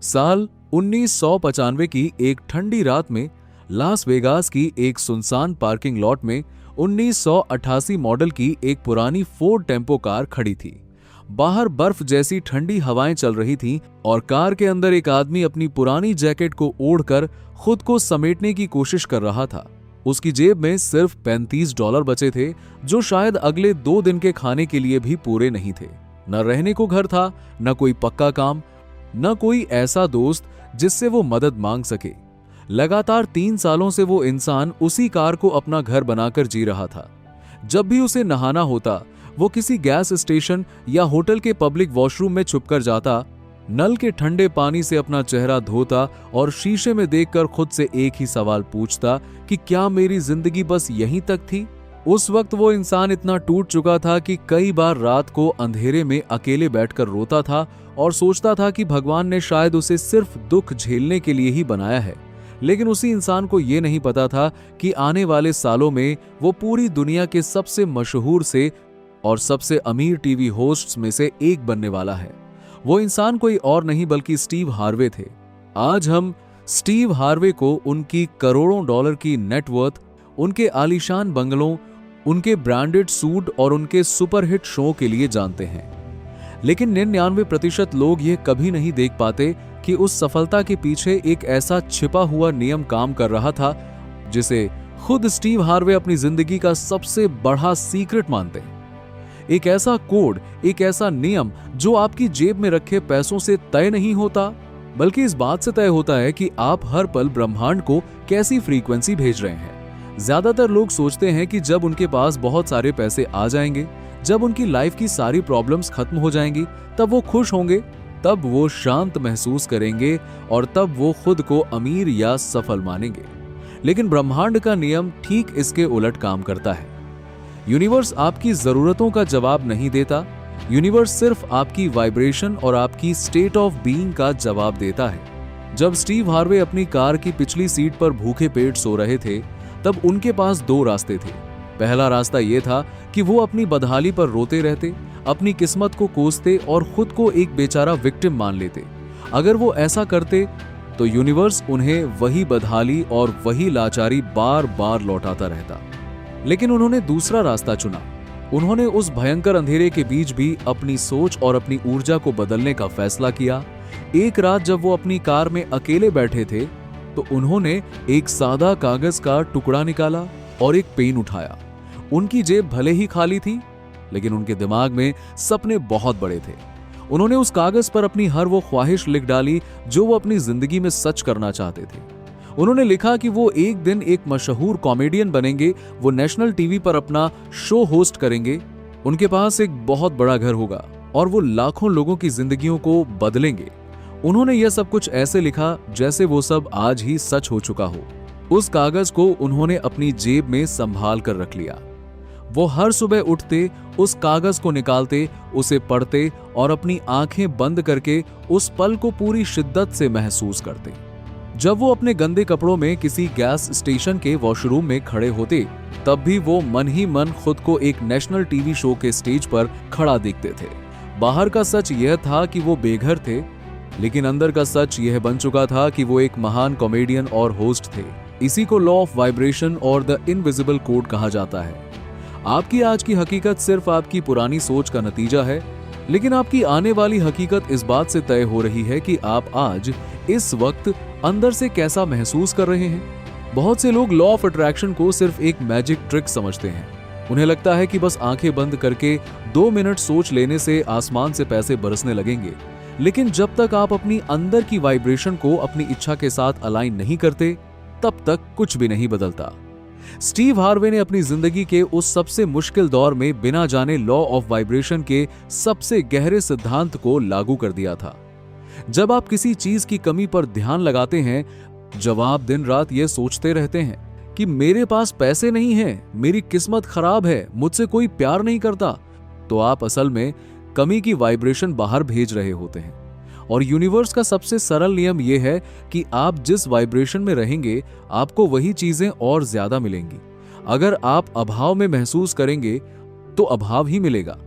साल 1995 की एक ठंडी रात में लास वेगास की एक सुनसान पार्किंग लॉट में 1988 मॉडल की एक पुरानी फोर्ड टेम्पो कार खड़ी थी। बाहर बर्फ जैसी ठंडी हवाएं चल रही थीं और कार के अंदर एक आदमी अपनी पुरानी जैकेट को ओढ़कर खुद को समेटने की कोशिश कर रहा था। उसकी जेब में सिर्फ $35 बचे थे, जो शायद अगले 2 दिन के खाने के लिए भी पूरे नहीं थे। न रहने को घर था, न कोई पक्का काम, न कोई ऐसा दोस्त जिससे वो मदद मांग सके। लगातार 3 सालों से वो इंसान उसी कार को अपना घर बनाकर जी रहा था। जब भी उसे नहाना होता, वो किसी गैस स्टेशन या होटल के पब्लिक वॉशरूम में छुपकर जाता, नल के ठंडे पानी से अपना चेहरा धोता और शीशे में देखकर खुद से एक ही सवाल पूछता कि क्या मेरी जिंदगी बस यहीं तक थी। उस वक्त वो इंसान इतना टूट चुका था कि कई बार रात को अंधेरे में अकेले बैठकर रोता था और सोचता था कि भगवान ने शायद उसे सिर्फ दुख झेलने के लिए ही बनाया है। लेकिन उसी इंसान को ये नहीं पता था कि आने वाले सालों में वो पूरी दुनिया के सबसे मशहूर से और सबसे अमीर टीवी होस्ट्स में से एक बनने वाला है। वो इंसान कोई और नहीं बल्कि स्टीव हार्वे थे। आज हम स्टीव हार्वे को उनकी करोड़ों डॉलर की नेटवर्थ, उनके आलीशान बंगलों, उनके ब्रांडेड सूट और उनके सुपरहिट शो के लिए जानते हैं। लेकिन 99% लोग ये कभी नहीं देख पाते कि उस सफलता के पीछे एक ऐसा छिपा हुआ नियम काम कर रहा था जिसे खुद स्टीव हार्वे अपनी जिंदगी का सबसे बड़ा सीक्रेट मानते हैं। एक ऐसा कोड, एक ऐसा नियम जो आपकी जेब में रखे पैसों से तय नहीं होता, बल्कि इस बात से तय होता है कि आप हर पल ब्रह्मांड को कैसी फ्रीक्वेंसी भेज रहे हैं। ज्यादातर लोग सोचते हैं कि जब उनके पास बहुत सारे पैसे आ जाएंगे, जब उनकी लाइफ की सारी प्रॉब्लम्स खत्म हो जाएंगी, तब वो खुश होंगे, तब वो शांत महसूस करेंगे और तब वो खुद को अमीर या सफल मानेंगे। लेकिन ब्रह्मांड का नियम ठीक इसके उलट काम करता है। यूनिवर्स आपकी जरूरतों का जवाब नहीं देता, यूनिवर्स सिर्फ आपकी वाइब्रेशन और आपकी स्टेट ऑफ बीइंग का जवाब देता है। जब स्टीव हार्वे अपनी कार की पिछली सीट पर भूखे पेट सो रहे थे, तब उनके पास 2 रास्ते थे। पहला रास्ता यह था कि वो अपनी बदहाली पर रोते रहते, अपनी किस्मत को कोसते और खुद को एक बेचारा विक्टिम मान लेते। अगर वो ऐसा करते तो यूनिवर्स उन्हें वही बदहाली और वही लाचारी बार बार लौटाता रहता। लेकिन उन्होंने दूसरा रास्ता चुना। उन्होंने उस भयंकर अंधेरे के बीच भी अपनी सोच और अपनी ऊर्जा को बदलने का फैसला किया। एक रात जब वो अपनी कार में अकेले बैठे थे, तो उन्होंने एक सादा कागज का टुकड़ा निकाला और एक पेन उठाया। उनकी जेब भले ही खाली थी, लेकिन उनके दिमाग में सपने बहुत बड़े थे। उन्होंने उस कागज पर अपनी हर वो ख्वाहिश लिख डाली जो वो अपनी जिंदगी में सच करना चाहते थे। उन्होंने लिखा कि वो एक दिन एक मशहूर कॉमेडियन बनेंगे, वो नेशनल टीवी पर अपना शो होस्ट करेंगे, उनके पास एक बहुत बड़ा घर होगा और वो लाखों लोगों की जिंदगियों को बदलेंगे। उन्होंने यह सब कुछ ऐसे लिखा जैसे वो सब आज ही सच हो चुका हो। उस कागज को उन्होंने अपनी जेब में संभाल कर रख लिया। वो हर सुबह उठते, उस कागज को निकालते, उसे पढ़ते और अपनी आंखें बंद करके उस पल को पूरी शिद्दत से महसूस करते। जब वो अपने गंदे कपड़ों में किसी गैस स्टेशन के वॉशरूम में खड़े होते, तब भी वो मन ही मन खुद को एक नेशनल टीवी शो के स्टेज पर खड़ा देखते थे। बाहर का सच यह था कि वो बेघर थे, लेकिन अंदर का सच यह बन चुका था कि वो एक महान कॉमेडियन और होस्ट थे। इसी को लॉ ऑफ वाइब्रेशन और द इनविजिबल कोड कहा जाता है। आपकी आज की हकीकत सिर्फ आपकी पुरानी सोच का नतीजा है, लेकिन आपकी आने वाली हकीकत इस बात से तय हो रही है कि आप आज इस वक्त अंदर से कैसा महसूस कर रहे हैं। बहुत से लोग लॉ ऑफ अट्रैक्शन को सिर्फ एक मैजिक ट्रिक समझते हैं। उन्हें लगता है कि बस आंखें बंद करके 2 मिनट सोच लेने से आसमान से पैसे बरसने लगेंगे। लेकिन जब तक आप अपनी अंदर की वाइब्रेशन को अपनी इच्छा के साथ अलाइन नहीं करते, तब तक कुछ भी नहीं बदलता। स्टीव हार्वे ने अपनी जिंदगी के उस सबसे मुश्किल दौर में बिना जाने लॉ ऑफ वाइब्रेशन के सबसे गहरे सिद्धांत को लागू कर दिया था। जब आप किसी चीज की कमी पर ध्यान लगाते हैं, जब आप दिन रात ये सोचते रहते हैं कि मेरे पास पैसे नहीं हैं, मेरी किस्मत खराब है, मुझसे कोई प्यार नहीं करता, तो आप असल में कमी की वाइब्रेशन बाहर भेज रहे होते हैं। और यूनिवर्स का सबसे सरल नियम यह है कि आप जिस वाइब्रेशन में रहेंगे, आपको वही चीजें और ज्यादा मिलेंगी। अगर आप अभाव में महसूस करेंगे तो अभाव ही मिलेगा।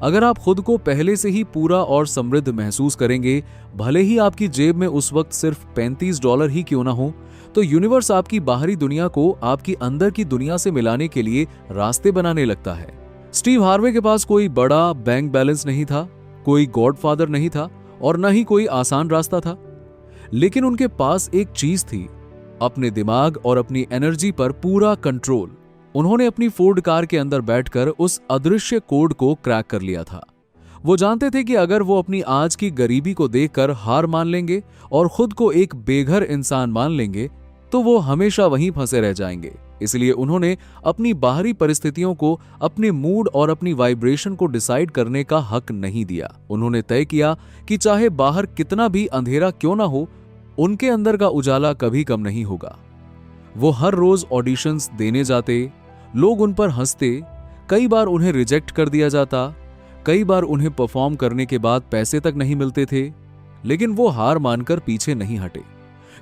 अगर आप खुद को पहले से ही पूरा और समृद्ध महसूस करेंगे, भले ही आपकी जेब में उस वक्त सिर्फ $35 ही क्यों ना हो, तो यूनिवर्स आपकी बाहरी दुनिया को आपकी अंदर की दुनिया से मिलाने के लिए रास्ते बनाने लगता है। स्टीव हार्वे के पास कोई बड़ा बैंक बैलेंस नहीं था, कोई गॉडफादर नहीं था और न ही कोई आसान रास्ता था, लेकिन उनके पास एक चीज थी, अपने दिमाग और अपनी एनर्जी पर पूरा कंट्रोल। उन्होंने अपनी फोर्ड कार के अंदर बैठकर उस अदृश्य कोड को क्रैक कर लिया था। वो जानते थे कि अगर वो अपनी आज की गरीबी को देखकर हार मान लेंगे और खुद को एक बेघर इंसान मान लेंगे, तो वो हमेशा वहीं फंसे रह जाएंगे। इसलिए उन्होंने अपनी बाहरी परिस्थितियों को अपने मूड और अपनी वाइब्रेशन को डिसाइड करने का हक नहीं दिया। उन्होंने तय किया कि चाहे बाहर कितना भी अंधेरा क्यों ना हो, उनके अंदर का उजाला कभी कम नहीं होगा। वो हर रोज ऑडिशंस देने जाते, लोग उन पर हंसते, कई बार उन्हें रिजेक्ट कर दिया जाता, कई बार उन्हें परफॉर्म करने के बाद पैसे तक नहीं मिलते थे, लेकिन वो हार मानकर पीछे नहीं हटे,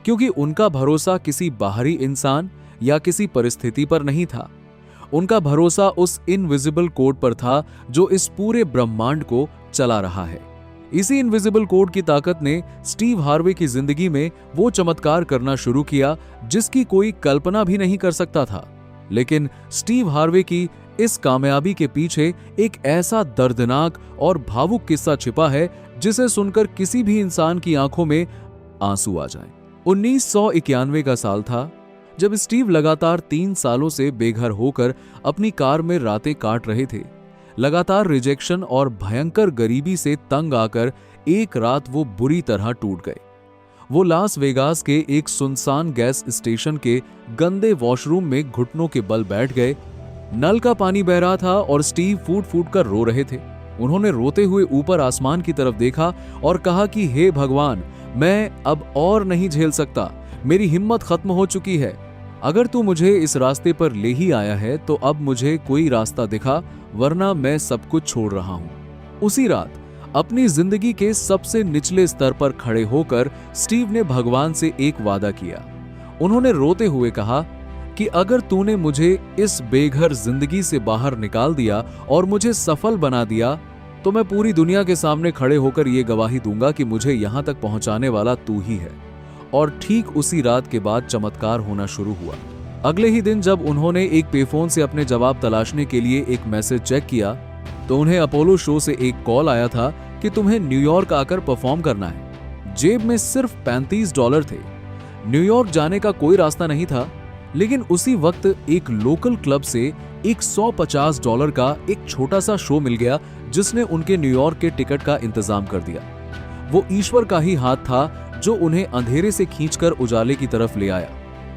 क्योंकि उनका भरोसा किसी बाहरी इंसान या किसी परिस्थिति पर नहीं था। उनका भरोसा उस इनविजिबल कोड पर था जो इस पूरे ब्रह्मांड को चला रहा है। इसी इनविजिबल कोड की ताकत ने स्टीव हार्वे की जिंदगी में वो चमत्कार करना शुरू किया जिसकी कोई कल्पना भी नहीं कर सकता था। लेकिन स्टीव हार्वे की इस कामयाबी के पीछे एक ऐसा दर्दनाक और भावुक किस्सा छिपा है जिसे सुनकर किसी भी इंसान की आंखों में आंसू आ जाए। 1991 का साल था जब स्टीव लगातार 3 सालों से बेघर होकर अपनी कार में रातें काट रहे थे। लगातार रिजेक्शन और भयंकर गरीबी से तंग आकर एक रात वो बुरी तरह टूट गए। वो लास वेगास के एक सुनसान गैस स्टेशन के गंदे वॉशरूम में घुटनों के बल बैठ गए। नल का पानी बह रहा था और स्टीव फूट फूट कर रो रहे थे। उन्होंने रोते हुए ऊपर आसमान की तरफ देखा और कहा कि हे भगवान, मैं अब और नहीं झेल सकता, मेरी हिम्मत खत्म हो चुकी है। अगर तू मुझे इस रास्ते पर ले ही आया है तो अब मुझे कोई रास्ता दिखा, वरना मैं सब कुछ छोड़ रहा हूं। उसी रात अपनी जिंदगी के सबसे निचले स्तर पर खड़े होकर स्टीव ने भगवान से एक वादा किया। उन्होंने रोते हुए कहा कि अगर तूने मुझे इस बेघर जिंदगी से बाहर निकाल दिया और मुझे सफल बना दिया, तो मैं पूरी दुनिया के सामने खड़े होकर यह गवाही दूंगा कि मुझे यहां तक पहुंचाने वाला तू ही है। और ठीक उसी रात के बाद चमत्कार होना शुरू हुआ। अगले ही दिन जब उन्होंने एक पेफोन से अपने जवाब तलाशने के लिए एक मैसेज चेक किया, तो उन्हें अपोलो शो से एक कॉल आया था कि तुम्हें न्यूयॉर्क आकर परफॉर्म करना है। जेब में सिर्फ $35 थे। न्यूयॉर्क जाने का कोई रास्ता नहीं था, लेकिन उसी वक्त एक लोकल क्लब से $150 का एक छोटा सा शो मिल गया जिसने उनके न्यूयॉर्क के टिकट का इंतजाम कर दिया। वो ईश्वर का ही हाथ था जो उन्हें अंधेरे से खींचकर उजाले की तरफ ले आया।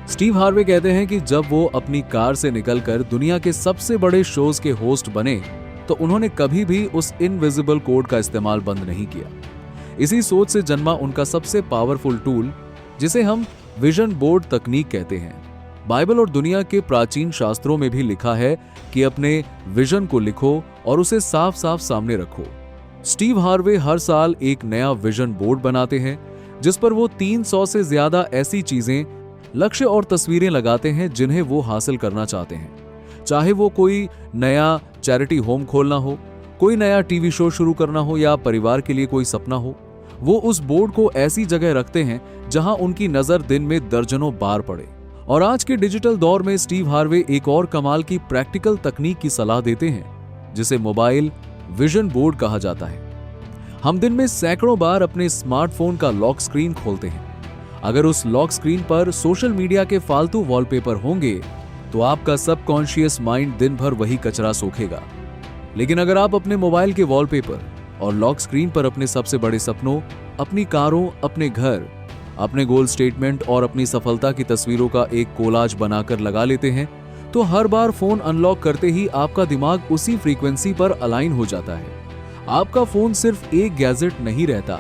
स्टीव हार्वे कहते हैं कि जब वो अपनी कार से निकलकर दुनिया के सबसे बड़े शोज के होस्ट बने, तो उन्होंने कभी भी उस इनविजिबल कोड का इस्तेमाल बंद नहीं किया। इसी सोच से जन्मा उनका सबसे पावरफुल टूल, जिसे हम विजन बोर्ड तकनीक कहते हैं। बाइबल और दुनिया के प्राचीन शास्त्रों में भी लिखा है कि अपने विजन को लिखो और उसे साफ साफ सामने रखो। स्टीव हार्वे हर साल एक नया विजन बोर्ड बनाते हैं जिस पर वो 300 से ज्यादा ऐसी चीजें, लक्ष्य और तस्वीरें लगाते हैं जिन्हें वो हासिल करना चाहते हैं। चाहे वो कोई नया चैरिटी होम खोलना हो, कोई नया टीवी शो शुरू करना हो या परिवार के लिए कोई सपना हो, वो उस बोर्ड को ऐसी जगह रखते हैं जहां उनकी नजर दिन में दर्जनों बार पड़े। और आज के डिजिटल दौर में स्टीव हार्वे एक और कमाल की प्रैक्टिकल तकनीक की सलाह देते हैं जिसे मोबाइल विजन बोर्ड कहा जाता है। हम दिन में सैकड़ों बार अपने स्मार्टफोन का लॉक स्क्रीन खोलते हैं। अगर उस लॉक स्क्रीन पर सोशल मीडिया के फालतू वॉलपेपर होंगे तो आपका सबकॉन्शियस माइंड दिन भर वही कचरा सोखेगा। लेकिन अगर आप अपने मोबाइल के वॉलपेपर और लॉक स्क्रीन पर अपने सबसे बड़े सपनों, अपनी कारों, अपने घर, अपने गोल स्टेटमेंट और अपनी सफलता की तस्वीरों का एक कोलाज बनाकर लगा लेते हैं, तो हर बार फोन अनलॉक करते ही आपका दिमाग उसी फ्रीक्वेंसी पर अलाइन हो जाता है। आपका फोन सिर्फ एक गैजेट नहीं रहता,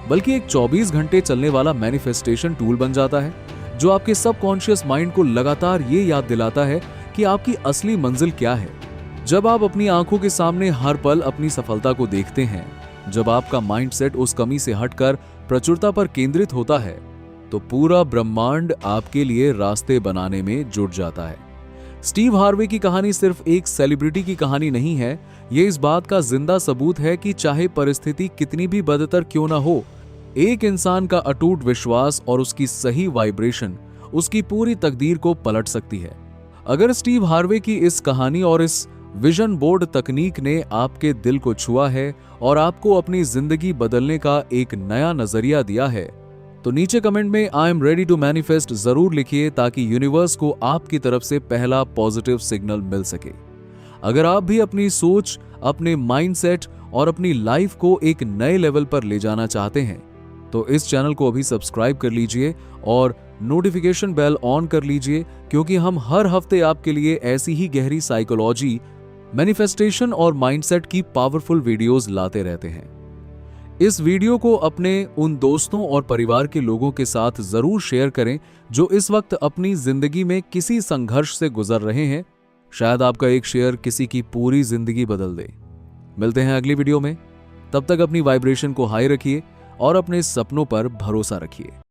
बल्कि एक 24 घंटे चलने वाला मैनिफेस्टेशन टूल बन जाता है जो आपके सबकॉन्शियस माइंड को लगातार ये याद दिलाता है कि आपकी असली मंजिल क्या है। जब आप अपनी आंखों के सामने हर पल अपनी सफलता को देखते हैं, जब आपका माइंडसेट उस कमी से हटकर प्रचुरता पर केंद्रित होता है, तो पूरा ब्रह्मांड आपके लिए रास्ते बनाने में जुट जाता है। स्टीव हार्वे की कहानी सिर्फ एक सेलिब्रिटी की कहानी नहीं है, ये इस बात का जिंदा सबूत है कि चाहे परिस्थिति कितनी भी बदतर क्यों ना हो, एक इंसान का अटूट विश्वास और उसकी सही वाइब्रेशन उसकी पूरी तकदीर को पलट सकती है। अगर स्टीव हार्वे की इस कहानी और इस विजन बोर्ड तकनीक ने आपके दिल को छुआ है और आपको अपनी जिंदगी बदलने का एक नया नजरिया दिया है, तो नीचे कमेंट में I am ready to manifest जरूर लिखिए, ताकि यूनिवर्स को आपकी तरफ से पहला पॉजिटिव सिग्नल मिल सके। अगर आप भी अपनी सोच, अपने माइंडसेट और अपनी लाइफ को एक नए लेवल पर ले जाना चाहते हैं, तो इस चैनल को अभी सब्सक्राइब कर लीजिए और नोटिफिकेशन बेल ऑन कर लीजिए, क्योंकि हम हर हफ्ते आपके लिए ऐसी ही गहरी साइकोलॉजी, मैनिफेस्टेशन और माइंडसेट की पावरफुल वीडियोस लाते रहते हैं। इस वीडियो को अपने उन दोस्तों और परिवार के लोगों के साथ जरूर शेयर करें जो इस वक्त अपनी जिंदगी में किसी संघर्ष से गुजर रहे हैं। शायद आपका एक शेयर किसी की पूरी जिंदगी बदल दे। मिलते हैं अगली वीडियो में, तब तक अपनी वाइब्रेशन को हाई रखिए और अपने सपनों पर भरोसा रखिए।